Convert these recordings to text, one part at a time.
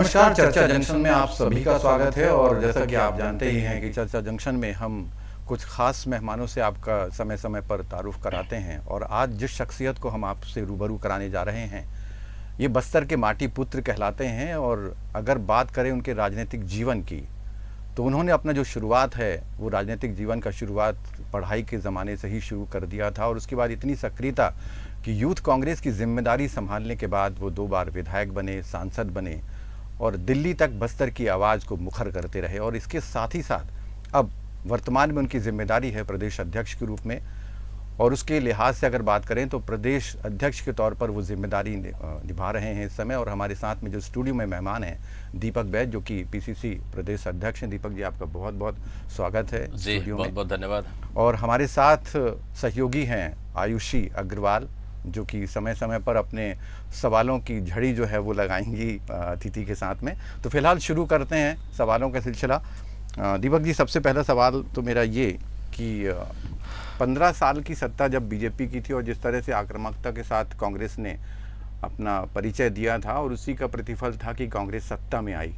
नमस्कार। चर्चा जंक्शन में आप सभी का स्वागत है। और जैसा कि आप जानते ही हैं कि चर्चा जंक्शन में हम कुछ खास मेहमानों से आपका समय समय पर तारुफ कराते हैं। और आज जिस शख्सियत को हम आपसे रूबरू कराने जा रहे हैं, ये बस्तर के माटी पुत्र कहलाते हैं। और अगर बात करें उनके राजनीतिक जीवन की, तो उन्होंने अपना जो शुरुआत है वो राजनीतिक जीवन का शुरुआत पढ़ाई के ज़माने से ही शुरू कर दिया था। और उसके बाद इतनी सक्रियता कि यूथ कांग्रेस की जिम्मेदारी संभालने के बाद वो 2 बार विधायक बने, सांसद बने और दिल्ली तक बस्तर की आवाज़ को मुखर करते रहे। और इसके साथ ही साथ अब वर्तमान में उनकी जिम्मेदारी है प्रदेश अध्यक्ष के रूप में। और उसके लिहाज से अगर बात करें तो प्रदेश अध्यक्ष के तौर पर वो जिम्मेदारी निभा रहे हैं इस समय। और हमारे साथ में जो स्टूडियो में मेहमान हैं दीपक बैज, जो कि पीसीसी प्रदेश अध्यक्ष हैं। दीपक जी, आपका बहुत बहुत स्वागत है स्टूडियो में। बहुत बहुत धन्यवाद। और हमारे साथ सहयोगी हैं आयुषी अग्रवाल, जो कि समय समय पर अपने सवालों की झड़ी जो है वो लगाएंगी अतिथि के साथ में। तो फिलहाल शुरू करते हैं सवालों का सिलसिला। दीपक जी, सबसे पहला सवाल तो मेरा ये कि 15 साल की सत्ता जब बीजेपी की थी और जिस तरह से आक्रामकता के साथ कांग्रेस ने अपना परिचय दिया था और उसी का प्रतिफल था कि कांग्रेस सत्ता में आई,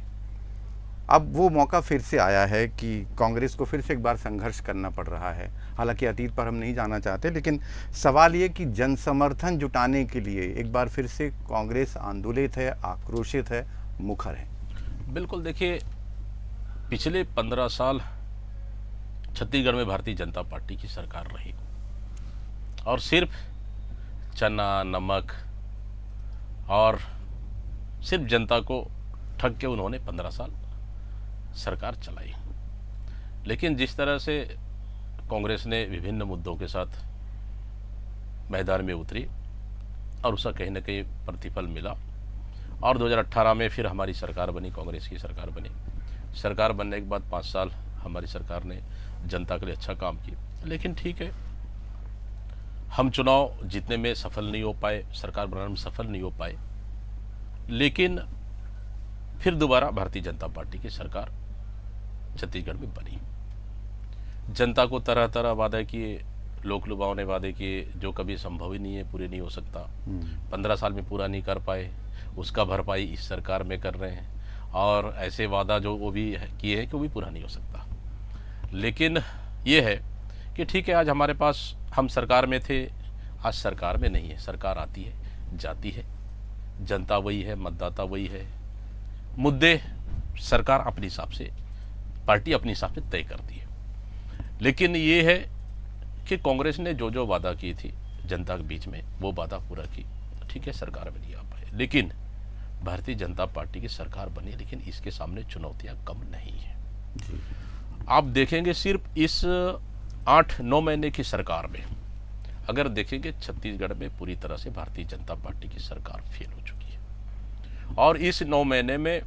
अब वो मौका फिर से आया है कि कांग्रेस को फिर से एक बार संघर्ष करना पड़ रहा है। हालांकि अतीत पर हम नहीं जाना चाहते, लेकिन सवाल ये कि जन समर्थन जुटाने के लिए एक बार फिर से कांग्रेस आंदोलित है, आक्रोशित है, मुखर है। बिल्कुल, देखिए, पिछले 15 साल छत्तीसगढ़ में भारतीय जनता पार्टी की सरकार रही और सिर्फ चना नमक और सिर्फ जनता को ठग के उन्होंने 15 साल सरकार चलाई। लेकिन जिस तरह से कांग्रेस ने विभिन्न मुद्दों के साथ मैदान में उतरी और उसका कहीं ना कहीं प्रतिफल मिला और 2018 में फिर हमारी सरकार बनी, कांग्रेस की सरकार बनी। सरकार बनने के बाद 5 साल हमारी सरकार ने जनता के लिए अच्छा काम किया। लेकिन ठीक है, हम चुनाव जीतने में सफल नहीं हो पाए, सरकार बनाने में सफल नहीं हो पाए। लेकिन फिर दोबारा भारतीय जनता पार्टी की सरकार छत्तीसगढ़ में बनी। जनता को तरह तरह वादे किए, लोक लुभाओं ने वादे किए जो कभी संभव ही नहीं है, पूरे नहीं हो सकता। 15 साल में पूरा नहीं कर पाए, उसका भरपाई इस सरकार में कर रहे हैं। और ऐसे वादा जो वो भी किए हैं कि वो भी पूरा नहीं हो सकता। लेकिन ये है कि ठीक है, आज हमारे पास, हम सरकार में थे, आज सरकार में नहीं है। सरकार आती है, जाती है, जनता वही है, मतदाता वही है, मुद्दे सरकार अपने हिसाब से, पार्टी अपने हिसाब से तय करती है। लेकिन ये है कि कांग्रेस ने जो जो वादा की थी जनता के बीच में, वो वादा पूरा की। ठीक है, सरकार में नहीं आ पाए, लेकिन भारतीय जनता पार्टी की सरकार बनी। लेकिन इसके सामने चुनौतियां कम नहीं है जी। आप देखेंगे सिर्फ इस 8-9 महीने की सरकार में अगर देखेंगे, छत्तीसगढ़ में पूरी तरह से भारतीय जनता पार्टी की सरकार फेल हो चुकी है। और इस 9 महीने में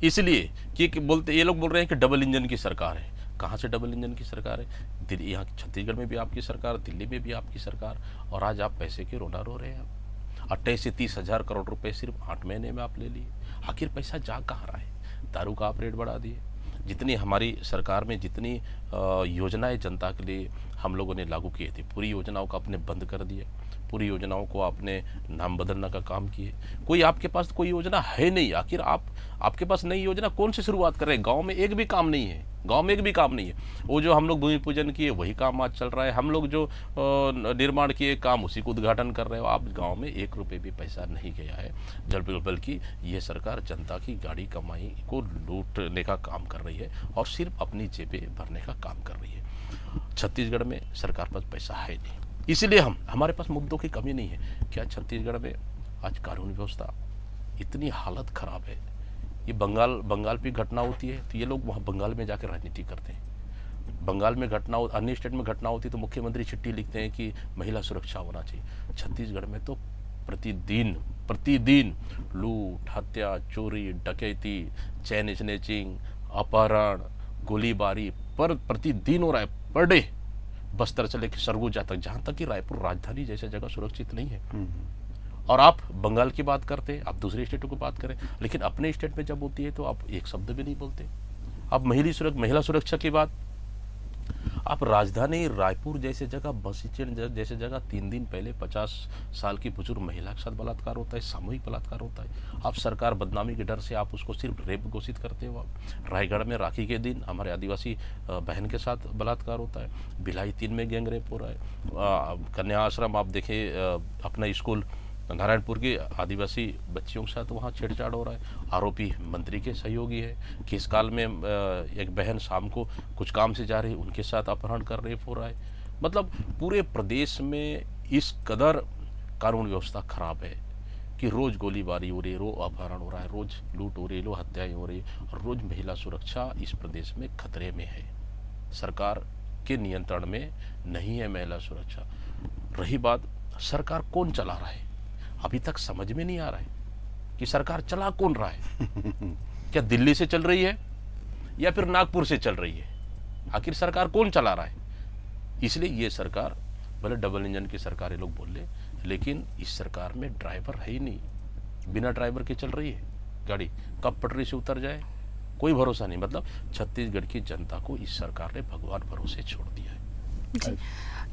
इसलिए कि बोलते, ये लोग बोल रहे हैं कि डबल इंजन की सरकार है। कहाँ से डबल इंजन की सरकार है? दिल्ली, यहाँ छत्तीसगढ़ में भी आपकी सरकार, दिल्ली में भी आपकी सरकार, और आज आप पैसे की रोना रो रहे हैं। 28 से 30 हज़ार करोड़ रुपए सिर्फ 8 महीने में आप ले लिए। आखिर पैसा जा कहाँ रहा है? दारू का आप रेट बढ़ा दिए। जितनी हमारी सरकार में जितनी योजनाएं जनता के लिए हम लोगों ने लागू किए थे, पूरी योजनाओं को आपने बंद कर दिया। पूरी योजनाओं को आपने नाम बदलने का काम किए। कोई आपके पास कोई योजना है नहीं। आखिर आपके पास नई योजना कौन सी शुरुआत कर रहे हैं? गांव में एक भी काम नहीं है, गांव में एक भी काम नहीं है। वो जो हम लोग भूमि पूजन किए वही काम आज चल रहा है। हम लोग जो निर्माण किए काम, उसी को उद्घाटन कर रहे हो आप। गांव में 1 रुपये भी पैसा नहीं गया है। बल्कि ये सरकार जनता की गाड़ी कमाई को लूटने का काम कर रही है और सिर्फ अपनी जेबें भरने का काम कर रही है। छत्तीसगढ़ में सरकार पास पैसा है नहीं, इसलिए हमारे पास मुद्दों की कमी नहीं है। क्या छत्तीसगढ़ में आज कानून व्यवस्था इतनी हालत खराब है? ये बंगाल पे घटना होती है तो ये लोग वहाँ बंगाल में जाकर राजनीति करते हैं। बंगाल में घटना, अन्य स्टेट में घटना होती है तो मुख्यमंत्री चिट्ठी लिखते हैं कि महिला सुरक्षा होना चाहिए। छत्तीसगढ़ में तो प्रतिदिन लूट, हत्या, चोरी, डकैती, चैन स्नैचिंग, अपहरण, गोलीबारी पर प्रतिदिन हो रहा है, पर डे। बस्तर से लेकर सरगुजा तक, जहाँ तक कि रायपुर राजधानी जैसे जगह सुरक्षित नहीं है। और आप बंगाल की बात करते हैं, आप दूसरे स्टेटों की बात करें, लेकिन अपने स्टेट में जब होती है तो आप एक शब्द भी नहीं बोलते। अब महिला सुरक्षा की बात, आप राजधानी रायपुर जैसे जगह, बस स्टैंड जैसे जगह 3 दिन पहले 50 साल की बुजुर्ग महिला के साथ बलात्कार होता है, सामूहिक बलात्कार होता है। आप सरकार बदनामी के डर से आप उसको सिर्फ रेप घोषित करते हो। रायगढ़ में राखी के दिन हमारे आदिवासी बहन के साथ बलात्कार होता है। भिलाई 3 में गैंग रेप हो रहा है। कन्या आश्रम आप देखें, अपना स्कूल नारायणपुर की आदिवासी बच्चियों के साथ वहाँ छेड़छाड़ हो रहा है। आरोपी मंत्री के सहयोगी है। केसकाल में एक बहन शाम को कुछ काम से जा रही, उनके साथ अपहरण कर रेप हो रहा है। मतलब पूरे प्रदेश में इस कदर कानून व्यवस्था खराब है कि रोज़ गोलीबारी हो रही है, रोज अपहरण हो रहा है, रोज़ लूट हो रही है, रोज हत्याएं हो रही है, और रोज़ महिला सुरक्षा इस प्रदेश में खतरे में है। सरकार के नियंत्रण में नहीं है महिला सुरक्षा। रही बात सरकार कौन चला रहा है, अभी तक समझ में नहीं आ रहा है कि सरकार चला कौन रहा है। क्या दिल्ली से चल रही है या फिर नागपुर से चल रही है? आखिर सरकार कौन चला रहा है? इसलिए ये सरकार, भले डबल इंजन की सरकार ये लोग बोल ले, लेकिन इस सरकार में ड्राइवर है ही नहीं। बिना ड्राइवर के चल रही है गाड़ी, कब पटरी से उतर जाए कोई भरोसा नहीं। मतलब छत्तीसगढ़ की जनता को इस सरकार ने भगवान भरोसे छोड़ दिया है। जी,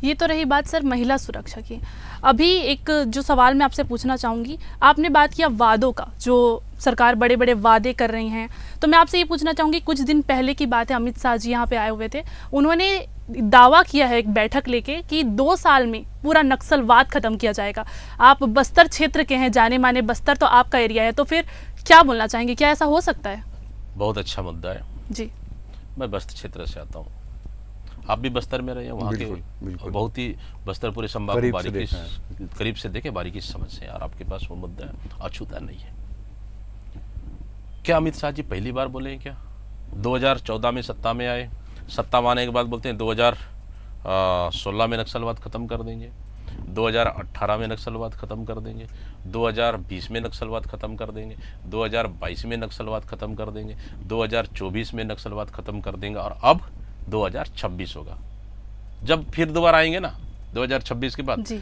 ये तो रही बात सर महिला सुरक्षा की। अभी एक जो सवाल मैं आपसे पूछना चाहूँगी, आपने बात किया वादों का, जो सरकार बड़े बड़े वादे कर रही हैं, तो मैं आपसे ये पूछना चाहूँगी, कुछ दिन पहले की बात है, अमित शाह जी यहाँ पे आए हुए थे, उन्होंने दावा किया है एक बैठक लेके कि 2 साल में पूरा नक्सलवाद खत्म किया जाएगा। आप बस्तर क्षेत्र के हैं, जाने माने बस्तर तो आपका एरिया है, तो फिर क्या बोलना चाहेंगे, क्या ऐसा हो सकता है? बहुत अच्छा मुद्दा है जी, मैं बस्तर क्षेत्र से आता हूँ, आप भी बस्तर में रहे हैं, वहाँ के बहुत ही बस्तर पूरे संभाग को करीब से देखे, बारीकी से समझ से। यार आपके पास वो मुद्दा अछूता नहीं है। क्या अमित शाह जी पहली बार बोले हैं क्या? 2014 में सत्ता में आए, सत्ता में आने के बाद बोलते हैं 2016 में नक्सलवाद खत्म कर देंगे, 2018 में नक्सलवाद खत्म कर देंगे, 2020 में नक्सलवाद खत्म कर देंगे, 2022 में नक्सलवाद खत्म कर देंगे, 2024 में नक्सलवाद खत्म कर देंगे, और अब 2026 होगा। जब फिर दोबारा आएंगे ना 2026 के बाद जी।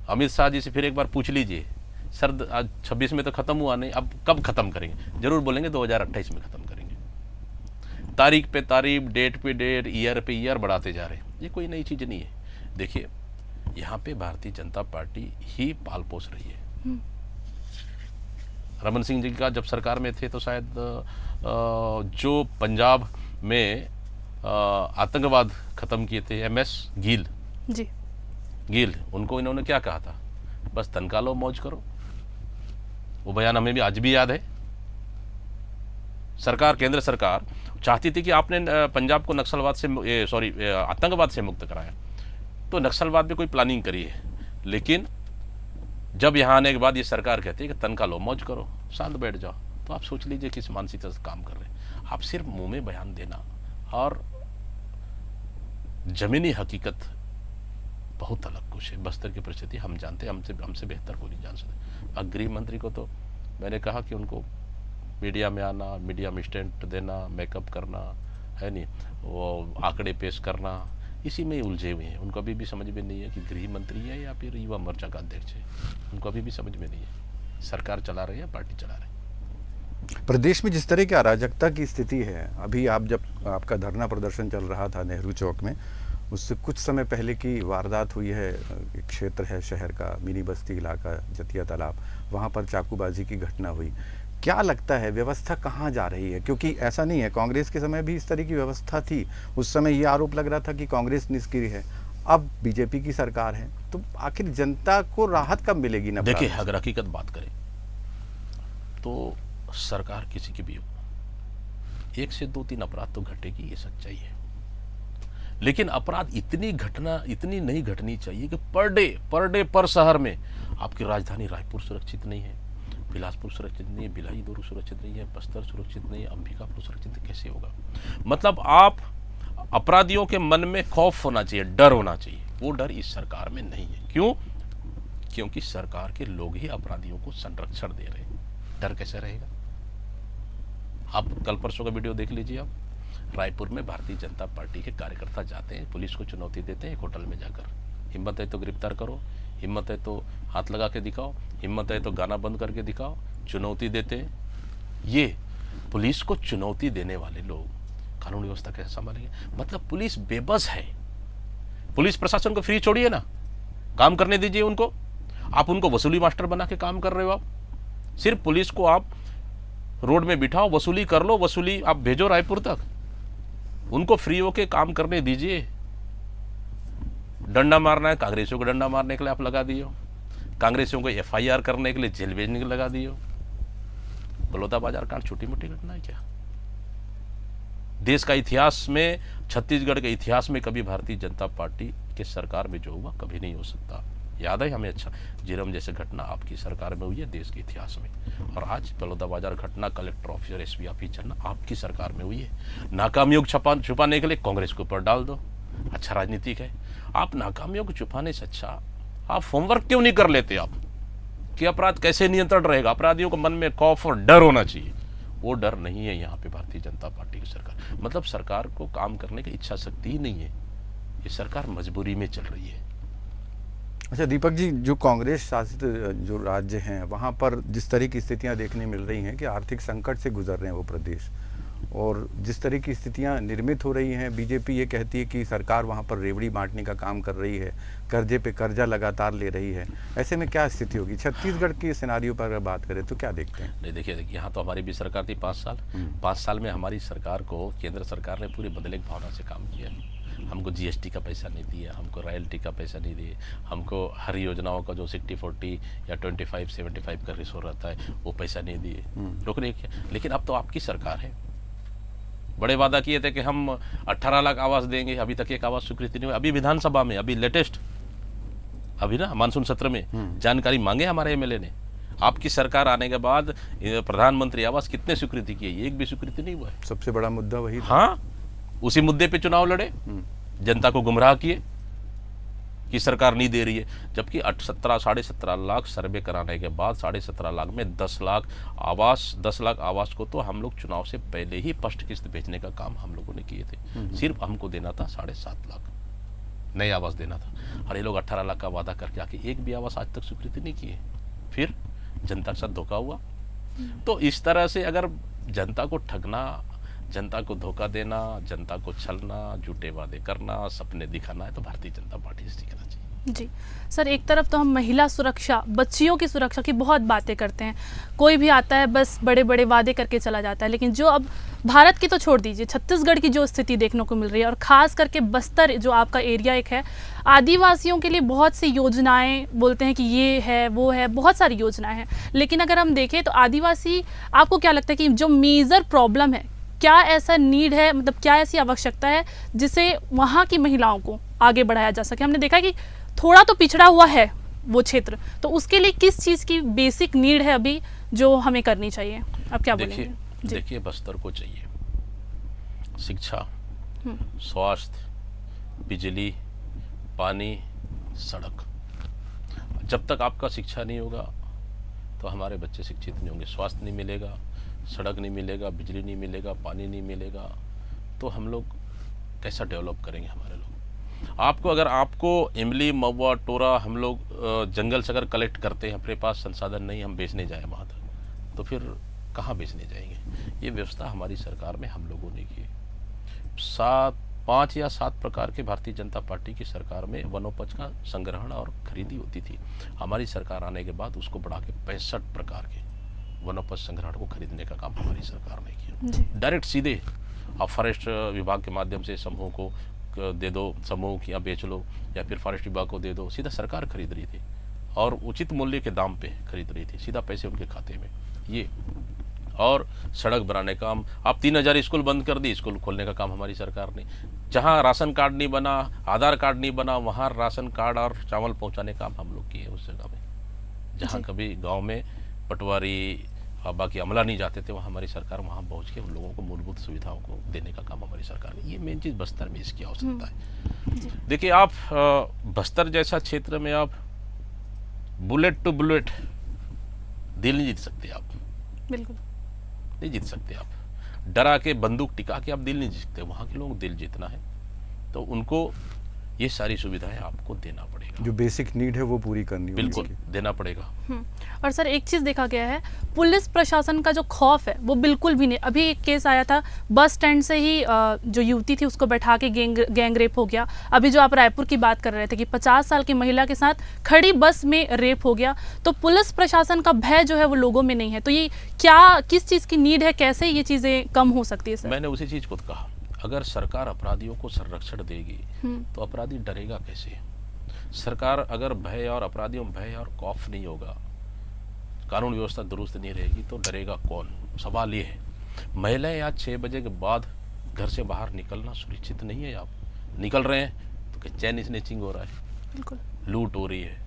अमित शाह जी से फिर एक बार पूछ लीजिए, सर आज 26 में तो खत्म हुआ नहीं, अब कब खत्म करेंगे? जरूर बोलेंगे 2028 में खत्म करेंगे। तारीख पे तारीख, डेट पे डेट, ईयर पे ईयर बढ़ाते जा रहे हैं। ये कोई नई चीज नहीं है। देखिए यहाँ पे भारतीय जनता पार्टी ही पाल पोस रही है। रमन सिंह जी का जब सरकार में थे तो शायद जो पंजाब में आतंकवाद खत्म किए थे, MS गिल जी, गिल, उनको इन्होंने क्या कहा था? बस तनखा लो, मौज करो। वो बयान हमें भी आज भी याद है। सरकार, केंद्र सरकार चाहती थी कि आपने पंजाब को नक्सलवाद से आतंकवाद से मुक्त कराया, तो नक्सलवाद में कोई प्लानिंग करी है। लेकिन जब यहाँ आने के बाद ये सरकार कहती है कि तनखा लो, मौज करो, शांत बैठ जाओ, तो आप सोच लीजिए किस मानसिकता से काम कर रहे हैं। आप सिर्फ मुंह में बयान देना और जमीनी हकीकत बहुत अलग कुछ है। बस्तर की परिस्थिति हम जानते हैं, हमसे बेहतर कोई नहीं जान सकते। गृह मंत्री को तो मैंने कहा कि उनको मीडिया में आना, मीडिया में स्टैंड देना, मेकअप करना है नहीं, वो आंकड़े पेश करना, इसी में ही उलझे हुए हैं। उनको अभी भी समझ में नहीं है कि गृह मंत्री है या फिर युवा मोर्चा का अध्यक्ष है। उनको अभी भी समझ में नहीं है सरकार चला रही है, पार्टी चला रही है। प्रदेश में जिस तरह की अराजकता की स्थिति है, अभी आप जब आपका धरना प्रदर्शन चल रहा था नेहरू चौक में, उससे कुछ समय पहले की वारदात हुई है। एक क्षेत्र है शहर का, मिनी बस्ती इलाका, जतिया तालाब, वहाँ पर चाकूबाजी की घटना हुई। क्या लगता है व्यवस्था कहाँ जा रही है? क्योंकि ऐसा नहीं है, कांग्रेस के समय भी इस तरह की व्यवस्था थी। उस समय ये आरोप लग रहा था कि कांग्रेस निष्क्रिय है, अब बीजेपी की सरकार है, तो आखिर जनता को राहत कब मिलेगी? ना देखिए, अगर हकीकत बात करें तो सरकार किसी की भी हो, 1 से 2-3 अपराध तो घटेगी, ये सच्चाई है। लेकिन अपराध इतनी नहीं घटनी चाहिए कि पर डे पर शहर में आपकी राजधानी रायपुर सुरक्षित नहीं है, बिलासपुर सुरक्षित नहीं है, भिलाई दोरू सुरक्षित नहीं है, बस्तर सुरक्षित नहीं है, अंबिकापुर सुरक्षित कैसे होगा? मतलब आप अपराधियों के मन में खौफ होना चाहिए, डर होना चाहिए। वो डर इस सरकार में नहीं है। क्यों? क्योंकि सरकार के लोग ही अपराधियों को संरक्षण दे रहे हैं। डर कैसे रहेगा? आप कल परसों का वीडियो देख लीजिए। आप रायपुर में भारतीय जनता पार्टी के कार्यकर्ता जाते हैं, पुलिस को चुनौती देते हैं एक होटल में जाकर, हिम्मत है तो गिरफ्तार करो, हिम्मत है तो हाथ लगा के दिखाओ, हिम्मत है तो गाना बंद करके दिखाओ, चुनौती देते हैं। ये पुलिस को चुनौती देने वाले लोग कानून व्यवस्था कैसे संभालेंगे? मतलब पुलिस बेबस है पुलिस प्रशासन को फ्री छोड़िए ना, काम करने दीजिए उनको। आप उनको वसूली मास्टर बना के काम कर रहे हो। आप सिर्फ पुलिस को आप रोड में बिठाओ, वसूली कर लो, वसूली आप भेजो रायपुर तक, उनको फ्री होके काम करने दीजिए। डंडा मारना है, कांग्रेसियों को डंडा मारने के लिए आप लगा दिए हो, कांग्रेसियों को FIR करने के लिए जेल भेजने के लिए लगा दिए हो। बलौदाबाजार कांड छोटी मोटी घटना है क्या? देश का इतिहास में, छत्तीसगढ़ के इतिहास में कभी भारतीय जनता पार्टी के सरकार में जो हुआ कभी नहीं हो सकता। याद है हमें अच्छा, झीरम जैसे घटना आपकी सरकार में हुई है देश के इतिहास में, और आज बलौदाबाजार घटना, कलेक्टर ऑफिसर SP ऑफिस चलना आपकी सरकार में हुई है। नाकामियों को छुपाने के लिए कांग्रेस के ऊपर डाल दो, अच्छा राजनीतिक है। आप नाकामियों को छुपाने से अच्छा आप होमवर्क क्यों नहीं कर लेते आप, कि अपराध कैसे नियंत्रण रहेगा। अपराधियों को मन में खौफ और डर होना चाहिए, वो डर नहीं है यहाँ पे भारतीय जनता पार्टी की सरकार। मतलब सरकार को काम करने की इच्छा शक्ति ही नहीं है, ये सरकार मजबूरी में चल रही है। अच्छा दीपक जी, जो कांग्रेस शासित जो राज्य हैं वहाँ पर जिस तरह की स्थितियाँ देखने मिल रही हैं कि आर्थिक संकट से गुजर रहे हैं वो प्रदेश, और जिस तरह की स्थितियाँ निर्मित हो रही हैं, बीजेपी ये कहती है कि सरकार वहाँ पर रेवड़ी बांटने का काम कर रही है, कर्जे पे कर्जा लगातार ले रही है। ऐसे में क्या स्थिति होगी छत्तीसगढ़ की सिनारियो पर अगर बात करें तो क्या देखते हैं? नहीं देखिए, यहाँ तो हमारी भी सरकार थी 5 साल। 5 साल में हमारी सरकार को केंद्र सरकार ने पूरी बदले की भावना से काम किया। हमको GST का पैसा नहीं दिया, हमको रॉयल्टी का पैसा नहीं दिए, हमको हर योजनाओं का जो 60-40 या 25-75 का रेशो रहता है वो पैसा नहीं दिए, रोकने के। लेकिन अब तो आपकी सरकार है, बड़े वादा किए थे कि हम 18 लाख आवास देंगे, अभी तक एक आवास स्वीकृति नहीं हुई। अभी विधानसभा में, अभी लेटेस्ट, अभी ना मानसून सत्र में जानकारी मांगे हमारे MLA ने। आपकी सरकार आने के बाद प्रधानमंत्री आवास कितने स्वीकृति किए, एक भी स्वीकृति नहीं हुआ है। सबसे बड़ा मुद्दा वही था। हाँ, उसी मुद्दे पे चुनाव लड़े, जनता को गुमराह किए कि सरकार नहीं दे रही है, जबकि 17.5 लाख सर्वे कराने के बाद 17.5 लाख में 10 लाख आवास को तो हम लोग चुनाव से पहले ही फर्स्ट किस्त भेजने का काम हम लोगों ने किए थे। सिर्फ हमको देना था 7.5 लाख नए आवास देना था, और ये लोग 18 लाख का वादा करके आके एक भी आवास आज तक स्वीकृति नहीं किए। फिर जनता के साथ धोखा हुआ। तो इस तरह से अगर जनता को ठगना, जनता को धोखा देना, जनता को छलना, झूठे वादे करना, सपने दिखाना है, तो भारतीय जनता पार्टी से सीखना चाहिए। जी सर, एक तरफ तो हम महिला सुरक्षा, बच्चियों की सुरक्षा की बहुत बातें करते हैं, कोई भी आता है बस बड़े बड़े वादे करके चला जाता है, लेकिन जो अब भारत की तो छोड़ दीजिए, छत्तीसगढ़ की जो स्थिति देखने को मिल रही है, और ख़ास करके बस्तर जो आपका एरिया एक है, आदिवासियों के लिए बहुत सी योजनाएं बोलते हैं कि ये है वो है, बहुत सारी योजनाएं हैं, लेकिन अगर हम देखें तो आदिवासी, आपको क्या लगता है कि जो मेजर प्रॉब्लम है, क्या ऐसा नीड है, मतलब क्या ऐसी आवश्यकता है जिसे वहाँ की महिलाओं को आगे बढ़ाया जा सके? हमने देखा कि थोड़ा तो पिछड़ा हुआ है वो क्षेत्र, तो उसके लिए किस चीज़ की बेसिक नीड है अभी जो हमें करनी चाहिए? आप क्या बोलेंगे? देखिए, बस्तर को चाहिए शिक्षा, स्वास्थ्य, बिजली, पानी, सड़क। जब तक आपका शिक्षा नहीं होगा तो हमारे बच्चे शिक्षित नहीं होंगे, स्वास्थ्य नहीं मिलेगा, सड़क नहीं मिलेगा, बिजली नहीं मिलेगा, पानी नहीं मिलेगा, तो हम लोग कैसा डेवलप करेंगे हमारे लोग? आपको अगर आपको इमली, महुआ, टोरा हम लोग जंगल से अगर कलेक्ट करते हैं, अपने पास संसाधन नहीं, हम बेचने जाए वहाँ तक, तो फिर कहाँ बेचने जाएंगे? ये व्यवस्था हमारी सरकार में हम लोगों ने की। 5 या 7 प्रकार के भारतीय जनता पार्टी की सरकार में वनोपज का संग्रहण और खरीदी होती थी। हमारी सरकार आने के बाद उसको बढ़ा के 65 प्रकार के वनोपज संग्रहण को खरीदने का काम हमारी सरकार ने किया। डायरेक्ट सीधे आप फॉरेस्ट विभाग के माध्यम से समूह को दे दो, समूह या बेच लो, या फिर फॉरेस्ट विभाग को दे दो, सीधा सरकार खरीद रही थी और उचित मूल्य के दाम पे खरीद रही थी, सीधा पैसे उनके खाते में। ये और सड़क बनाने का काम, आप 3000 स्कूल बंद कर दी, स्कूल खोलने का काम हमारी सरकार ने। जहाँ राशन कार्ड नहीं बना, आधार कार्ड नहीं बना, वहाँ राशन कार्ड और चावल पहुँचाने का काम हम लोग किए उस जगह में। जहाँ कभी गाँव में पटवारी बाकी अमला नहीं जाते थे, वहाँ हमारी सरकार वहाँ पहुँच के उन लोगों को मूलभूत सुविधाओं को देने का काम हमारी सरकार ने। ये मेन चीज़ बस्तर में इसकी आवश्यकता है। देखिए, आप बस्तर जैसा क्षेत्र में आप बुलेट टू बुलेट दिल नहीं जीत सकते, आप बिल्कुल नहीं जीत सकते। आप डरा के, बंदूक टिका के आप दिल नहीं जीत सकते। वहाँ के लोग दिल जीतना है तो उनको ये सारी सुविधाएं आपको देना पड़ेगा। जो बेसिक नीड है वो पूरी करनी होगी बिल्कुल उसकी। देना पड़ेगा। और सर एक चीज़ देखा गया है, पुलिस प्रशासन का जो खौफ है वो बिल्कुल भी नहीं। अभी एक केस आया था, बस स्टैंड से ही जो युवती थी उसको बैठा के गैंग रेप हो गया। अभी जो आप रायपुर की बात कर रहे थे कि 50 साल की महिला के साथ खड़ी बस में रेप हो गया। तो पुलिस प्रशासन का भय जो है वो लोगों में नहीं है। तो ये क्या, किस चीज़ की नीड है, कैसे ये चीज़ें कम हो सकती है सर? मैंने उसी चीज़ को कहा, अगर सरकार अपराधियों को संरक्षण देगी तो अपराधी डरेगा कैसे? सरकार अगर भय और अपराधियों में भय और खौफ नहीं होगा, कानून व्यवस्था दुरुस्त नहीं रहेगी तो डरेगा कौन? सवाल ये है। महिलाएं आज 6 बजे के बाद घर से बाहर निकलना सुनिश्चित नहीं है। आप निकल रहे हैं तो चैन स्नैचिंग हो रहा है, बिल्कुल लूट हो रही है,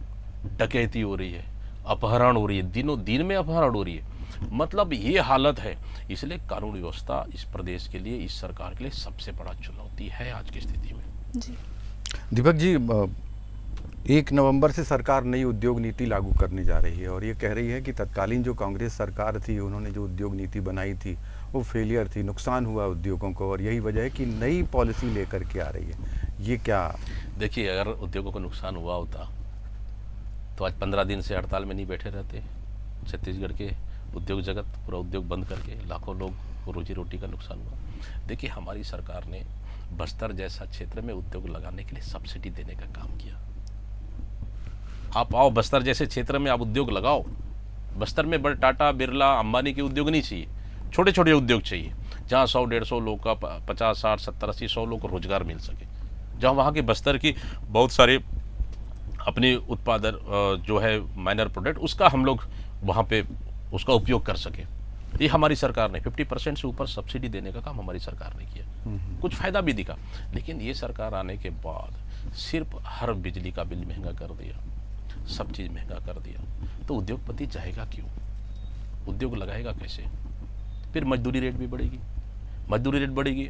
डकैती हो रही है, अपहरण हो रही है, दिनों दिन में अपहरण हो रही है। मतलब ये हालत है। इसलिए कानून व्यवस्था इस प्रदेश के लिए, इस सरकार के लिए सबसे बड़ा चुनौती है आज की स्थिति में। जी। दीपक जी, 1 नवंबर से सरकार नई उद्योग नीति लागू करने जा रही है और ये कह रही है कि तत्कालीन जो कांग्रेस सरकार थी उन्होंने जो उद्योग नीति बनाई थी वो फेलियर थी, नुकसान हुआ उद्योगों को, और यही वजह है कि नई पॉलिसी लेकर के आ रही है। ये क्या? देखिए, अगर उद्योगों को नुकसान हुआ होता तो आज 15 दिन से हड़ताल में नहीं बैठे रहते। छत्तीसगढ़ के उद्योग जगत पूरा उद्योग बंद करके लाखों लोग को रोजी रोटी का नुकसान हुआ। देखिए, हमारी सरकार ने बस्तर जैसा क्षेत्र में उद्योग लगाने के लिए सब्सिडी देने का काम किया। आप आओ बस्तर जैसे क्षेत्र में, आप उद्योग लगाओ। बस्तर में बड़े टाटा, बिरला, अंबानी के उद्योग नहीं चाहिए, छोटे छोटे उद्योग चाहिए जहाँ 100-150 लोग का 50, 60, 70, 80, 100 लोग को रोजगार मिल सके। जहाँ वहाँ के बस्तर की बहुत सारे अपनी उत्पादन जो है माइनर प्रोडक्ट, उसका हम लोग वहाँ पे उसका उपयोग कर सके। ये हमारी सरकार ने 50% से ऊपर सब्सिडी देने का काम हमारी सरकार ने किया। कुछ फायदा भी दिखा। लेकिन ये सरकार आने के बाद सिर्फ हर बिजली का बिल महंगा कर दिया, सब चीज़ महंगा कर दिया। तो उद्योगपति चाहेगा क्यों? उद्योग लगाएगा कैसे? फिर मजदूरी रेट भी बढ़ेगी, मजदूरी रेट बढ़ेगी,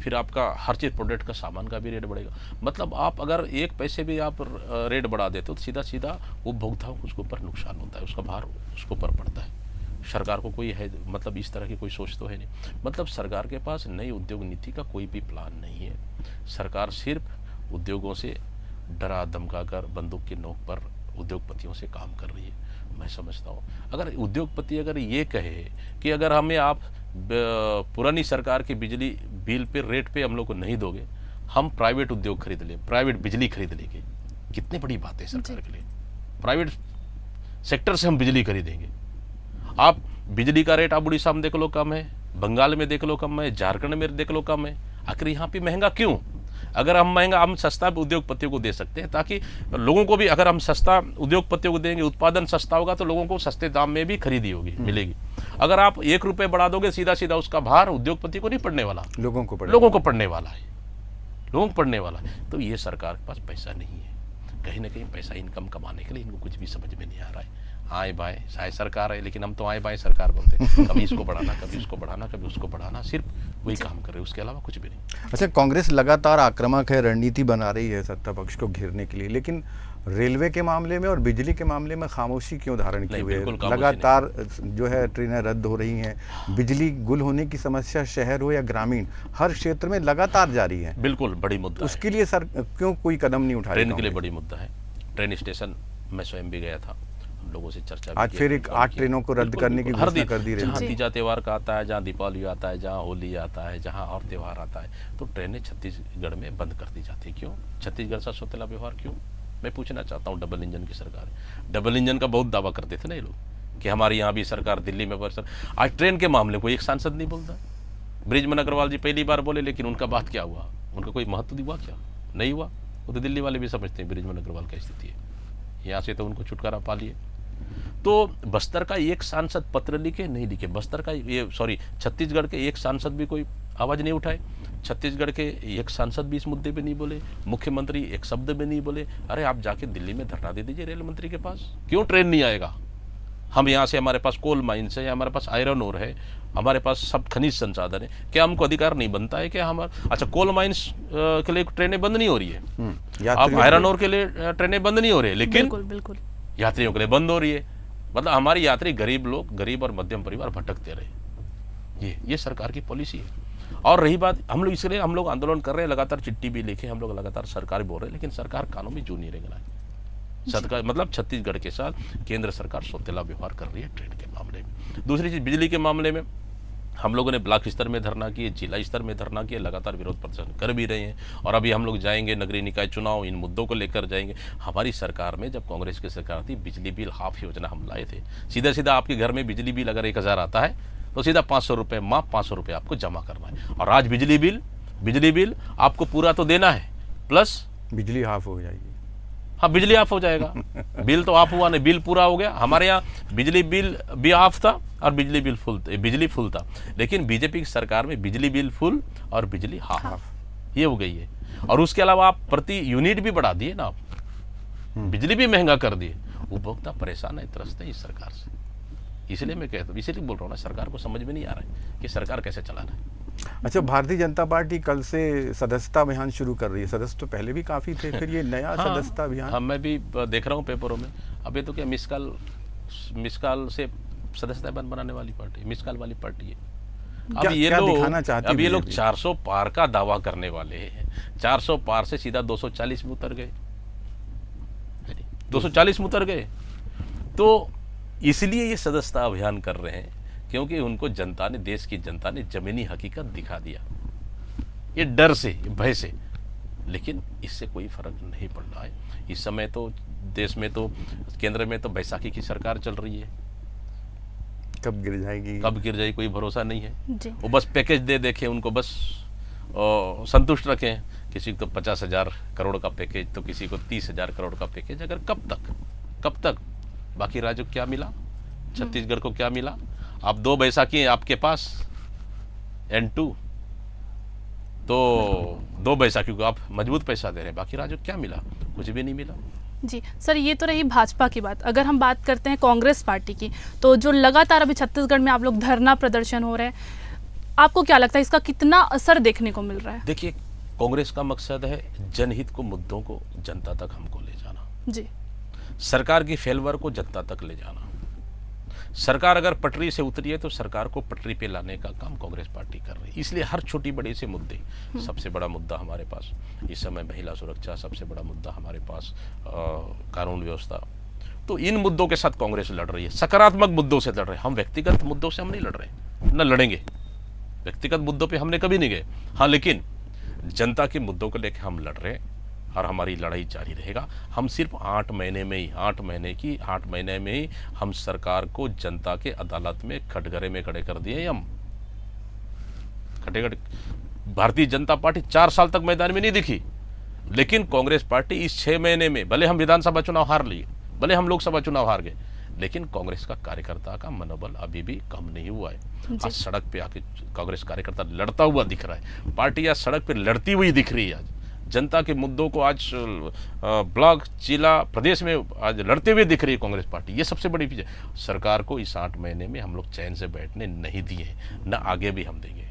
फिर आपका हर चीज़ प्रोडक्ट का सामान का भी रेट बढ़ेगा। मतलब आप अगर 1 पैसे भी आप रेट बढ़ा देते हो तो सीधा सीधा उपभोक्ताओं को उसके ऊपर नुकसान होता है, उसका भार उसको ऊपर पड़ता है। सरकार को कोई है, मतलब इस तरह की कोई सोच तो है नहीं। मतलब सरकार के पास नई उद्योग नीति का कोई भी प्लान नहीं है। सरकार सिर्फ उद्योगों से डरा धमका कर बंदूक की नोक पर उद्योगपतियों से काम कर रही है। मैं समझता हूँ अगर उद्योगपति अगर ये कहे कि अगर हमें आप पुरानी सरकार की बिजली बिल पे रेट पे हम लोग को नहीं दोगे, हम प्राइवेट उद्योग खरीद लें, प्राइवेट बिजली खरीद लेंगे। कितनी बड़ी बात है सरकार के लिए। प्राइवेट सेक्टर से हम बिजली खरीदेंगे। आप बिजली का रेट आप उड़ीसा में देख लो कम है, बंगाल में देख लो कम है, झारखंड में देख लो कम है। आखिर यहाँ पे महंगा क्यों? अगर हम महंगा, हम सस्ता उद्योगपतियों को दे सकते हैं ताकि लोगों को भी, अगर हम सस्ता उद्योगपतियों को देंगे, उत्पादन सस्ता होगा तो लोगों को सस्ते दाम में भी खरीदी होगी, मिलेगी। अगर आप 1 रुपये बढ़ा दोगे, सीधा सीधा उसका भार उद्योगपति को नहीं पड़ने वाला, लोगों को पड़ने वाला है, लोगों को पड़ने वाला है। तो ये सरकार के पास पैसा नहीं है। कहीं ना कहीं पैसा इनकम कमाने के लिए इनको कुछ भी समझ में नहीं आ रहा है। आए बाएँ शायद सरकार है, लेकिन हम तो आए बाएँ सरकार बोलते हैं। कभी इसको बढ़ाना, कभी उसको बढ़ाना, कभी उसको बढ़ाना, सिर्फ वही काम कर रहे हैं, उसके अलावा कुछ भी नहीं। अच्छा, कांग्रेस लगातार आक्रामक है, रणनीति बना रही है सत्ता पक्ष को घेरने के लिए, लेकिन रेलवे के मामले में और बिजली के मामले में खामोशी क्यों धारण की हुई है? लगातार जो है ट्रेनें रद्द हो रही हैं, बिजली गुल होने की समस्या शहर हो या ग्रामीण, हर क्षेत्र में लगातार जारी है। बिल्कुल बड़ी मुद्दा उसके लिए सर क्यों कोई कदम नहीं उठा रही? ट्रेन के लिए बड़ी मुद्दा है। ट्रेन स्टेशन मैं स्वयं भी गया था, लोगों से चर्चा। आज फिर 8 ट्रेनों को रद्द करने की घोषणा कर दी रही है। जहाँ तीजा त्यौहार का आता है, जहाँ दीपावली आता है, जहाँ होली आता है, जहाँ और त्यौहार आता है, तो ट्रेनें छत्तीसगढ़ में बंद कर दी जाती है। क्यों? छत्तीसगढ़ सा सौतेला व्यवहार क्यों? मैं पूछना चाहता हूँ। डबल इंजन की सरकार है, डबल इंजन का बहुत दावा करते थे ना ये लोग कि हमारी यहाँ भी सरकार, दिल्ली में पर। आज ट्रेन के मामले कोई एक सांसद नहीं बोलता। बृजमोहन अग्रवाल जी पहली बार बोले, लेकिन उनका बात क्या हुआ? उनका कोई महत्व हुआ क्या? नहीं हुआ। वो तो दिल्ली वाले भी समझते हैं बृजमोहन अग्रवाल की स्थिति है, यहाँ से तो उनको छुटकारा पा लिए। तो बस्तर का एक सांसद पत्र लिखे नहीं लिखे, बस्तर का ये छत्तीसगढ़ के एक सांसद भी कोई आवाज़ नहीं उठाए, छत्तीसगढ़ के एक सांसद भी इस मुद्दे पे नहीं बोले, मुख्यमंत्री एक शब्द में नहीं बोले। अरे आप जाके दिल्ली में धरना दे दीजिए रेल मंत्री के पास, क्यों ट्रेन नहीं आएगा? हम यहाँ से, हमारे पास कोल माइन्स है, हमारे पास आयरन ओर है, हमारे पास सब खनिज संसाधन है, क्या हमको अधिकार नहीं बनता है? क्या हमारा, अच्छा कोल माइन्स के लिए ट्रेनें बंद नहीं हो रही है, आप आयरन ओर के लिए ट्रेनें बंद नहीं हो रही है, लेकिन बिल्कुल यात्रियों के लिए बंद हो रही है। मतलब हमारी यात्री गरीब लोग, गरीब और मध्यम परिवार भटकते रहे। ये सरकार की पॉलिसी है। और रही बात, हम लोग इसलिए हम लोग आंदोलन कर रहे हैं, लगातार चिट्ठी भी लिखे, हम लोग लगातार सरकार बोल रहे हैं, लेकिन सरकार कानों में जू नहीं रंग रहा है। सरकार मतलब छत्तीसगढ़ के साथ केंद्र सरकार सौतेला व्यवहार कर रही है ट्रेन के मामले में। दूसरी चीज़, बिजली के मामले में हम लोगों ने ब्लॉक स्तर में धरना किए, जिला स्तर में धरना किए, लगातार विरोध प्रदर्शन कर भी रहे हैं। और अभी हम लोग जाएंगे नगरीय निकाय चुनाव, इन मुद्दों को लेकर जाएंगे। हमारी सरकार में जब कांग्रेस की सरकार थी, बिजली बिल हाफ योजना हम लाए थे। सीधा सीधा आपके घर में बिजली बिल अगर 1000 आता है तो सीधा 500 रुपये माह 500 रुपये आपको जमा करना है। और आज बिजली बिल आपको पूरा तो देना है, प्लस बिजली हाफ हो जाएगी। हाँ, बिजली ऑफ हो जाएगा। बिल तो ऑफ हुआ नहीं, बिल पूरा हो गया। हमारे यहाँ बिजली बिल भी ऑफ था और बिजली फुल था, लेकिन बीजेपी की सरकार में बिजली बिल फुल और बिजली हाफ ये हो गई है। और उसके अलावा आप प्रति यूनिट भी बढ़ा दिए ना, आप बिजली भी महंगा कर दिए। उपभोक्ता परेशान है, त्रस्त है इस सरकार से। इसलिए मैं कहता हूँ, इसीलिए बोल रहा हूँ ना, सरकार को समझ में नहीं आ रहा है कि सरकार कैसे चलाना है। अच्छा, भारतीय जनता पार्टी कल से सदस्यता अभियान शुरू कर रही है। सदस्य तो पहले भी काफ़ी थे, फिर ये नया सदस्यता अभियान। हाँ, मैं भी देख रहा हूँ पेपरों में। अभी तो क्या मिस कॉल से सदस्यता बनाने वाली पार्टी, मिस कॉल वाली पार्टी है। अब ये लोग 400 पार का दावा करने वाले हैं। 400 पार से सीधा 240 में उतर गए, 240 में उतर गए। तो इसलिए ये सदस्यता अभियान कर रहे हैं, क्योंकि उनको जनता ने, देश की जनता ने जमीनी हकीकत दिखा दिया, ये डर से, भय से। लेकिन इससे कोई फर्क नहीं पड़ रहा है। इस समय तो देश में तो, केंद्र में तो बैसाखी की सरकार चल रही है, कब गिर जाएगी कोई भरोसा नहीं है जी। वो वो बस पैकेज दे देखे, उनको बस संतुष्ट रखें। किसी को तो 50,000 करोड़ का पैकेज, तो किसी को 30,000 करोड़ का पैकेज। अगर कब तक बाकी राज्यों को क्या मिला, छत्तीसगढ़ को क्या मिला? आप 2 बैसाखी आपके पास N2, तो 2 बैसाखी को आप मजबूत पैसा दे रहे हैं, बाकी राज्यों को क्या मिला? कुछ भी नहीं मिला। जी सर, ये तो रही भाजपा की बात। अगर हम बात करते हैं कांग्रेस पार्टी की, तो जो लगातार अभी छत्तीसगढ़ में आप लोग धरना प्रदर्शन हो रहे हैं, आपको क्या लगता है इसका कितना असर देखने को मिल रहा है? देखिए, कांग्रेस का मकसद है जनहित को, मुद्दों को जनता तक हमको ले जाना, जी। सरकार की फेलवर को जनता तक ले जाना। सरकार अगर पटरी से उतरी है तो सरकार को पटरी पे लाने का काम कांग्रेस पार्टी कर रही है। इसलिए हर छोटी बड़ी से मुद्दे, सबसे बड़ा मुद्दा हमारे पास इस समय महिला सुरक्षा, सबसे बड़ा मुद्दा हमारे पास कानून व्यवस्था। तो इन मुद्दों के साथ कांग्रेस लड़ रही है, सकारात्मक मुद्दों से लड़ रहे हैं। हम व्यक्तिगत मुद्दों से हम नहीं लड़ रहे, न लड़ेंगे। व्यक्तिगत मुद्दों पे हमने कभी नहीं गए। हाँ, लेकिन जनता के मुद्दों को लेकर हम लड़ रहे हैं और हमारी लड़ाई जारी रहेगा। हम सिर्फ 8 महीने में ही हम सरकार को जनता के अदालत में कटघरे में खड़े कर दिए। हम खड़े भारतीय जनता पार्टी 4 साल तक मैदान में नहीं दिखी, लेकिन कांग्रेस पार्टी इस 6 महीने में, भले हम विधानसभा चुनाव हार लिए, भले हम लोकसभा चुनाव हार गए, लेकिन कांग्रेस का कार्यकर्ता का मनोबल अभी भी कम नहीं हुआ है। आज सड़क पे आके कांग्रेस कार्यकर्ता लड़ता हुआ दिख रहा है। पार्टी आज सड़क पे लड़ती हुई दिख रही है। आज जनता के मुद्दों को आज ब्लॉक, जिला, प्रदेश में आज लड़ते हुए दिख रही है कांग्रेस पार्टी। ये सबसे बड़ी चीज़ है। सरकार को इस 8 महीने में हम लोग चैन से बैठने नहीं दिए, न आगे भी हम देंगे।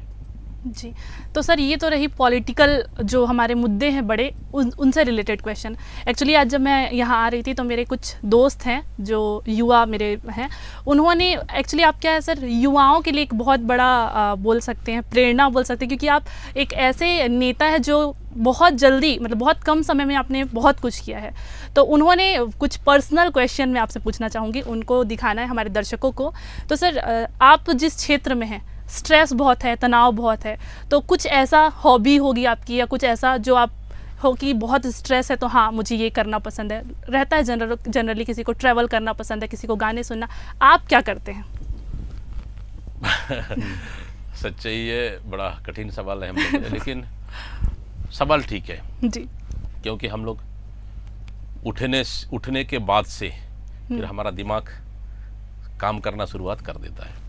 जी, तो सर ये तो रही पॉलिटिकल जो हमारे मुद्दे हैं बड़े, उनसे रिलेटेड क्वेश्चन। एक्चुअली आज जब मैं यहाँ आ रही थी तो मेरे कुछ दोस्त हैं जो युवा मेरे हैं, उन्होंने एक्चुअली, आप क्या है सर, युवाओं के लिए एक बहुत बड़ा बोल सकते हैं, प्रेरणा बोल सकते हैं, क्योंकि आप एक ऐसे नेता है जो बहुत जल्दी, मतलब बहुत कम समय में आपने बहुत कुछ किया है। तो उन्होंने कुछ पर्सनल क्वेश्चन मैं आपसे पूछना चाहूँगी, उनको दिखाना है हमारे दर्शकों को। तो सर, आप जिस क्षेत्र में हैं, स्ट्रेस बहुत है, तनाव बहुत है, तो कुछ ऐसा हॉबी होगी आपकी, या कुछ ऐसा जो आप हो कि बहुत स्ट्रेस है तो हाँ मुझे ये करना पसंद है, रहता है जनरली किसी को ट्रैवल करना पसंद है, किसी को गाने सुनना, आप क्या करते हैं? सच्चाई है, बड़ा कठिन सवाल है हम लोग, लेकिन सवाल ठीक है जी। क्योंकि हम लोग उठने के बाद से फिर हमारा दिमाग काम करना शुरुआत कर देता है।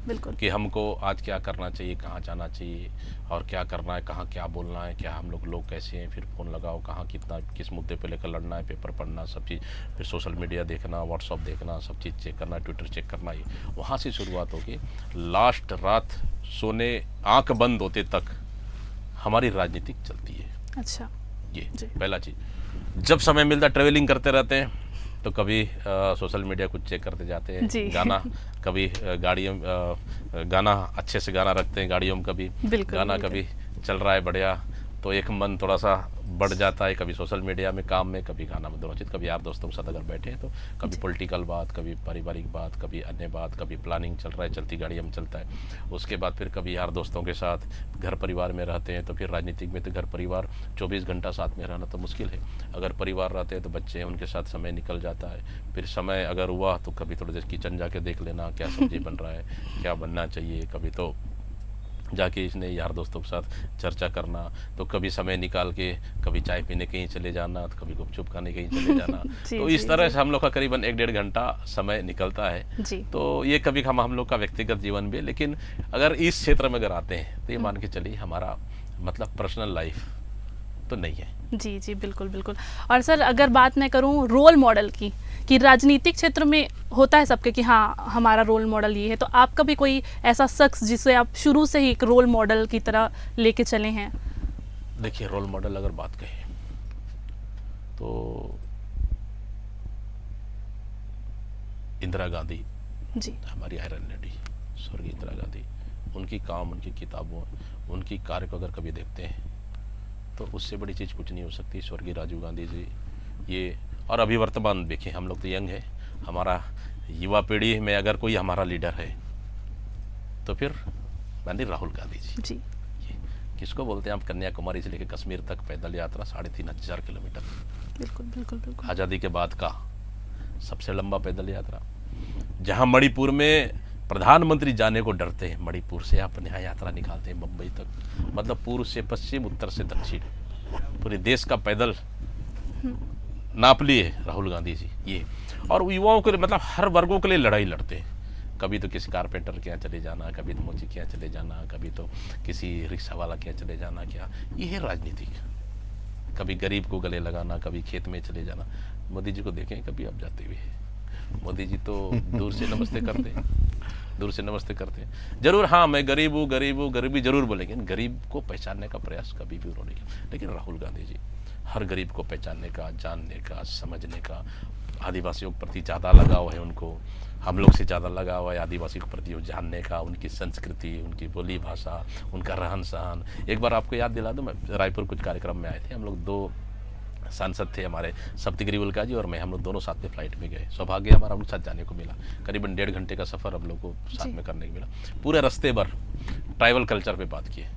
बिल्कुल। कि हमको आज क्या करना चाहिए, कहाँ जाना चाहिए और क्या करना है, कहाँ क्या बोलना है, क्या हम लोग कैसे हैं, फिर फ़ोन लगाओ, कहाँ कितना किस मुद्दे पे लेकर लड़ना है, पेपर पढ़ना, सब चीज़, फिर सोशल मीडिया देखना, व्हाट्सअप देखना, सब चीज़ चेक करना, ट्विटर चेक करना। ये वहाँ से शुरुआत होगी, लास्ट रात सोने आँख बंद होते तक हमारी राजनीतिक चलती है। अच्छा, ये पहला चीज़। जब समय मिलता है ट्रैवलिंग करते रहते हैं, तो कभी सोशल मीडिया कुछ चेक करते जाते जी। हैं, गाना कभी गाड़ियों गाना अच्छे से गाना रखते हैं गाड़ियों में, कभी बिल्कुल, गाना बिल्कुल। कभी चल रहा है बढ़िया, तो एक मन थोड़ा सा बढ़ जाता है, कभी सोशल मीडिया में काम में, कभी गाना में, दोनों चीज़। कभी यार दोस्तों के साथ अगर बैठे हैं तो कभी पॉलिटिकल बात, कभी पारिवारिक बात, कभी अन्य बात, कभी प्लानिंग चल रहा है, चलती गाड़ियों में चलता है। उसके बाद फिर कभी यार दोस्तों के साथ घर परिवार में रहते हैं तो फिर राजनीतिक में तो घर परिवार 24 घंटा साथ में रहना तो मुश्किल है। अगर परिवार रहते हैं तो बच्चे हैं, उनके साथ समय निकल जाता है। फिर समय अगर हुआ तो कभी थोड़ी देर किचन जाके देख लेना क्या सब्जी बन रहा है, क्या बनना चाहिए, कभी तो जाके इसने यार दोस्तों के साथ चर्चा करना, तो कभी समय निकाल के कभी चाय पीने कहीं चले जाना, तो कभी गुपचुप खाने कहीं चले जाना। जी, तो इस जी, तरह जी। से हम लोग का करीबन 1-1.5 घंटा समय निकलता है। जी। तो ये कभी हम लोग का व्यक्तिगत जीवन भी, लेकिन अगर इस क्षेत्र में अगर आते हैं तो ये मान के चलिए हमारा मतलब पर्सनल लाइफ तो नहीं है। जी, जी, बिल्कुल, बिल्कुल। और सर अगर बात मैं करूँ रोल मॉडल की, कि राजनीतिक क्षेत्र में होता है सबके कि हाँ हमारा रोल मॉडल ये है, तो आपका भी कोई ऐसा शख्स जिसे आप शुरू से ही एक रोल मॉडल की तरह लेके चले हैं? देखिए, रोल मॉडल अगर बात कहें तो इंदिरा गांधी जी। हमारी आयरन लेडी, स्वर्गीय इंदिरा गांधी, उनकी काम, उनकी किताबों, उनकी कार्य को अगर कभी देखते हैं तो उससे बड़ी चीज़ कुछ नहीं हो सकती। स्वर्गीय राजीव गांधी जी, ये और अभी वर्तमान देखिए, हम लोग तो यंग है, हमारा युवा पीढ़ी में अगर कोई हमारा लीडर है तो फिर माननीय राहुल गांधी जी। जी। ये किसको बोलते हैं आप, कन्याकुमारी से लेकर कश्मीर तक पैदल यात्रा 3500 किलोमीटर, बिल्कुल, बिल्कुल, बिल्कुल। आज़ादी के बाद का सबसे लंबा पैदल यात्रा। जहां मणिपुर में प्रधानमंत्री जाने को डरते हैं, मणिपुर से आप यहाँ यात्रा निकालते हैं मुंबई तक, मतलब पूर्व से पश्चिम, उत्तर से दक्षिण, पूरे देश का पैदल नाप लिए राहुल गांधी जी ये। और युवाओं के लिए मतलब हर वर्गों के लिए लड़ाई लड़ते हैं। कभी तो किसी कारपेंटर के यहाँ चले जाना, कभी तो मोची के यहाँ चले जाना, कभी तो किसी रिक्शा वाला के यहाँ चले जाना, क्या ये है राजनीति। कभी गरीब को गले लगाना, कभी खेत में चले जाना। मोदी जी को देखें कभी आप जाते हुए, मोदी जी तो दूर से नमस्ते करते हैं, दूर से नमस्ते करते हैं। जरूर हाँ, मैं गरीब हूँ, गरीब हूँ, गरीबी जरूर बोलेंगे, गरीब को पहचानने का प्रयास कभी भी उन्होंने किया। लेकिन राहुल गांधी जी हर गरीब को पहचानने का, जानने का, समझने का, आदिवासियों के प्रति ज़्यादा लगाव है उनको, हम लोग से ज़्यादा लगाव है आदिवासियों के प्रति, जानने का, उनकी संस्कृति, उनकी बोली भाषा, उनका रहन सहन। एक बार आपको याद दिला दूँ, मैं रायपुर कुछ कार्यक्रम में आए थे, हम लोग 2 सांसद थे हमारे, सप्तगिरी उल्का जी और मैं, हम लोग दोनों साथ में फ्लाइट में गए। सौभाग्य हमारा उनके साथ जाने को मिला। करीबन 1.5 घंटे का सफ़र हम लोग को साथ में करने को मिला। पूरे रास्ते भर ट्राइबल कल्चर पे बात किए।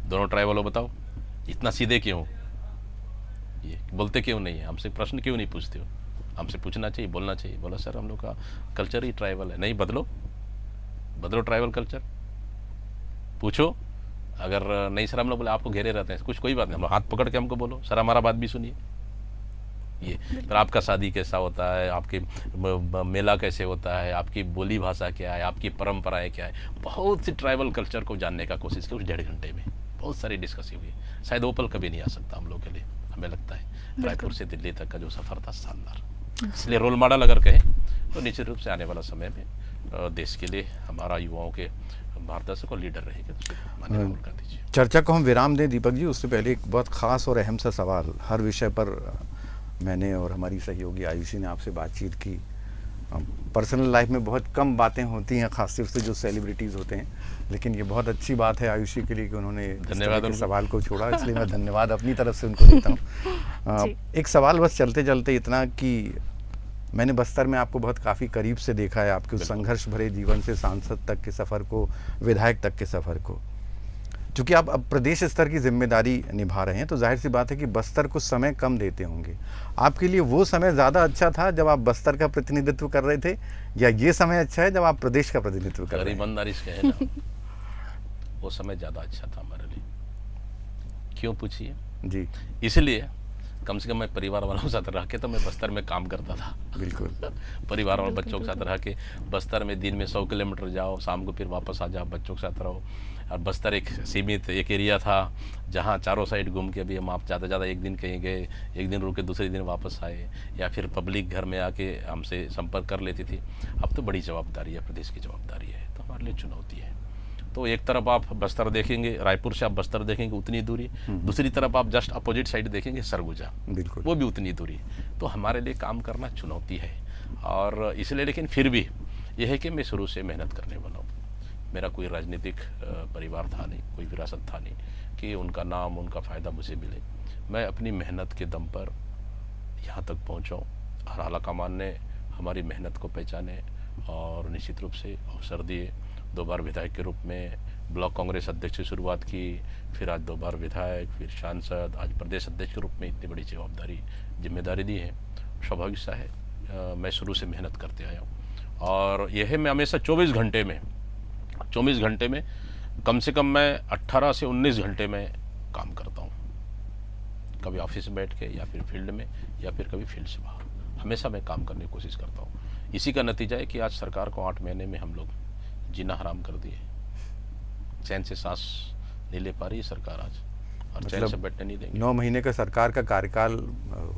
दोनों ट्राइबल हो, बताओ इतना सीधे क्यों, ये बोलते क्यों नहीं है, हमसे प्रश्न क्यों नहीं पूछते हो, हमसे पूछना चाहिए, बोलना चाहिए। बोला सर हम लोग का कल्चर ही ट्राइबल है। नहीं, बदलो, बदलो ट्राइबल कल्चर, पूछो। अगर नहीं सर, हम लोग बोले आपको घेरे रहते हैं, कुछ कोई बात नहीं, हम लोग हाथ पकड़ के हमको बोलो सर हमारा बात भी सुनिए। ये फिर आपका शादी कैसा होता है, आपके मेला कैसे होता है, आपकी बोली भाषा क्या है, आपकी परंपराएं क्या है, बहुत सी ट्राइबल कल्चर को जानने का कोशिश की उस 1.5 घंटे में। बहुत सारी डिस्कस हुई। शायद वो पल कभी नहीं आ सकता हम लोग के लिए, हमें लगता है। रायपुर से दिल्ली तक का जो सफ़र था शानदार। इसलिए रोल मॉडल अगर कहें तो निश्चित रूप से आने वाला समय में देश के लिए हमारा युवाओं के मार्गदर्शक और लीडर रहेगा तो माननीय राहुल गांधी जी। चर्चा को हम विराम दें दीपक जी, उससे पहले एक बहुत ख़ास और अहम सा सवाल। हर विषय पर मैंने और हमारी सहयोगी आयुषी ने आपसे बातचीत की। पर्सनल लाइफ में बहुत कम बातें होती हैं, खासतौर से जो सेलिब्रिटीज़ होते हैं, लेकिन ये बहुत अच्छी बात है आयुषी के लिए कि उन्होंने इस तरह के सवाल को छोड़ा, इसलिए मैं धन्यवाद अपनी तरफ से उनको देता हूँ। एक सवाल बस चलते चलते इतना कि मैंने बस्तर में आपको बहुत काफ़ी करीब से देखा है, आपके उस संघर्ष भरे जीवन से सांसद तक के सफ़र को, विधायक तक के सफ़र को। चूँकि आप अब प्रदेश स्तर की जिम्मेदारी निभा रहे हैं तो जाहिर सी बात है कि बस्तर को समय कम देते होंगे। आपके लिए वो समय ज़्यादा अच्छा था जब आप बस्तर का प्रतिनिधित्व कर रहे थे, या ये समय अच्छा है जब आप प्रदेश का प्रतिनिधित्व कर रहे हैं? ईमानदारी से कहे ना, वो समय ज़्यादा अच्छा था हमारे लिए। क्यों पूछिए? जी, इसलिए कम से कम मैं परिवार वालों के साथ रह के तो मैं बस्तर में काम करता था। बिल्कुल। परिवार और बच्चों के साथ रह के बस्तर में दिन में 100 किलोमीटर जाओ, शाम को फिर वापस आ जाओ, बच्चों के साथ रहो। और बस्तर एक सीमित एक एरिया था जहाँ चारों साइड घूम के भी हम आप ज़्यादा एक दिन कहीं गए, एक दिन रुके, दूसरे दिन वापस आए, या फिर पब्लिक घर में आके हमसे संपर्क कर लेती थी। अब तो बड़ी जवाबदारी है, प्रदेश की जवाबदारी है, तो हमारे लिए चुनौती है। तो एक तरफ आप बस्तर देखेंगे, रायपुर से आप बस्तर देखेंगे उतनी दूरी, दूसरी तरफ आप जस्ट अपोजिट साइड देखेंगे सरगुजा, बिल्कुल। वो भी उतनी दूरी। तो हमारे लिए काम करना चुनौती है, और इसलिए लेकिन फिर भी यह है कि मैं शुरू से मेहनत करने वाला हूँ। मेरा कोई राजनीतिक परिवार था नहीं, कोई विरासत था नहीं कि उनका नाम, उनका फ़ायदा मुझे मिले। मैं अपनी मेहनत के दम पर यहाँ तक पहुँचा हूँ, और आलाकमान ने हमारी मेहनत को पहचाने और निश्चित रूप से अवसर दिए। 2 बार विधायक के रूप में ब्लॉक कांग्रेस अध्यक्ष से शुरुआत की, फिर आज 2 बार विधायक, फिर सांसद, आज प्रदेश अध्यक्ष के रूप में इतनी बड़ी जिम्मेदारी दी है। स्वाभाविक सा है, मैं शुरू से मेहनत करते आया हूँ, और यह है मैं हमेशा 24 घंटे में कम से कम मैं 18 से 19 घंटे में काम करता हूँ, कभी ऑफिस में बैठ के, या फिर फील्ड में, या फिर कभी फील्ड से बाहर। हमेशा मैं काम करने की कोशिश करता हूँ। इसी का नतीजा है कि आज सरकार को 8 महीने में हम लोग जीना हराम कर दिए। चैन से सांस नहीं ले पा रही है सरकार आज, और चैन से बैठने नहीं देंगे। 9 महीने का सरकार का कार्यकाल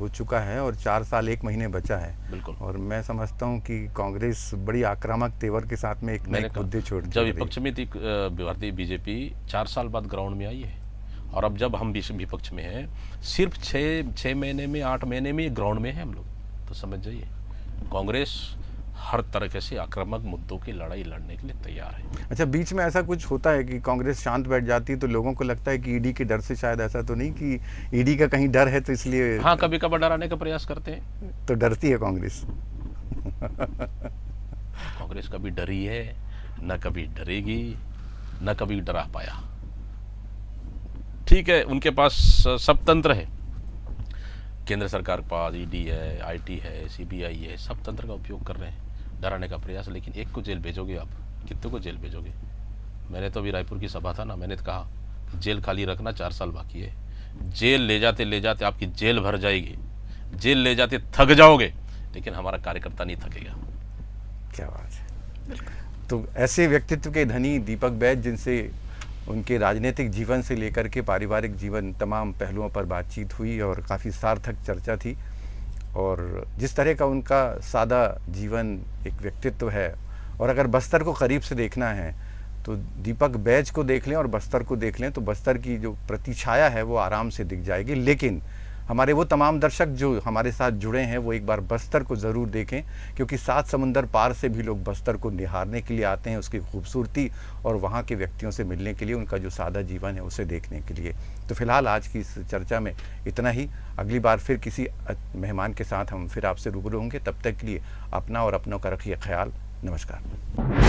हो चुका है और 4 साल 1 महीने बचा है। बिल्कुल। और मैं समझता हूँ कि कांग्रेस बड़ी आक्रामक तेवर के साथ में एक नए मुद्दे छोड़ जब विपक्ष में थी भारतीय बीजेपी 4 साल बाद ग्राउंड में आई है, और अब जब हम विपक्ष में हैं सिर्फ 6 महीने में, 8 महीने में ग्राउंड में है हम लोग। तो समझ जाइए, कांग्रेस हर तरह से आक्रामक मुद्दों की लड़ाई लड़ने के लिए तैयार है। अच्छा, बीच में ऐसा कुछ होता है कि कांग्रेस शांत बैठ जाती है तो लोगों को लगता है कि ईडी के डर से, शायद ऐसा तो नहीं कि ईडी का कहीं डर है तो इसलिए? हाँ, कभी कभार डराने का प्रयास करते हैं। तो डरती है कांग्रेस? कांग्रेस कभी डरी है, न कभी डरेगी, न कभी डरा पाया। ठीक है, उनके पास सब तंत्र है, केंद्र सरकार के पास ईडी है, आईटी है, सीबीआई है, सब तंत्र का उपयोग कर रहे हैं डराने का प्रयास। लेकिन एक को जेल भेजोगे आप, कितने को जेल भेजोगे? मैंने तो अभी रायपुर की सभा था ना, मैंने तो कहा कि जेल खाली रखना, 4 साल बाकी है। जेल ले जाते आपकी जेल भर जाएगी, जेल ले जाते थक जाओगे, लेकिन हमारा कार्यकर्ता नहीं थकेगा। क्या बात है। तो ऐसे व्यक्तित्व के धनी दीपक बैज, जिनसे उनके राजनीतिक जीवन से लेकर के पारिवारिक जीवन तमाम पहलुओं पर बातचीत हुई और काफ़ी सार्थक चर्चा थी, और जिस तरह का उनका सादा जीवन एक व्यक्तित्व है। और अगर बस्तर को करीब से देखना है तो दीपक बैज को देख लें और बस्तर को देख लें, तो बस्तर की जो प्रतिछाया है वो आराम से दिख जाएगी। लेकिन हमारे वो तमाम दर्शक जो हमारे साथ जुड़े हैं वो एक बार बस्तर को ज़रूर देखें, क्योंकि 7 समुंदर पार से भी लोग बस्तर को निहारने के लिए आते हैं, उसकी खूबसूरती और वहाँ के व्यक्तियों से मिलने के लिए, उनका जो सादा जीवन है उसे देखने के लिए। तो फिलहाल आज की इस चर्चा में इतना ही। अगली बार फिर किसी मेहमान के साथ हम फिर आपसे रूबरू होंगे। तब तक के लिए अपना और अपनों का रखिए ख्याल। नमस्कार।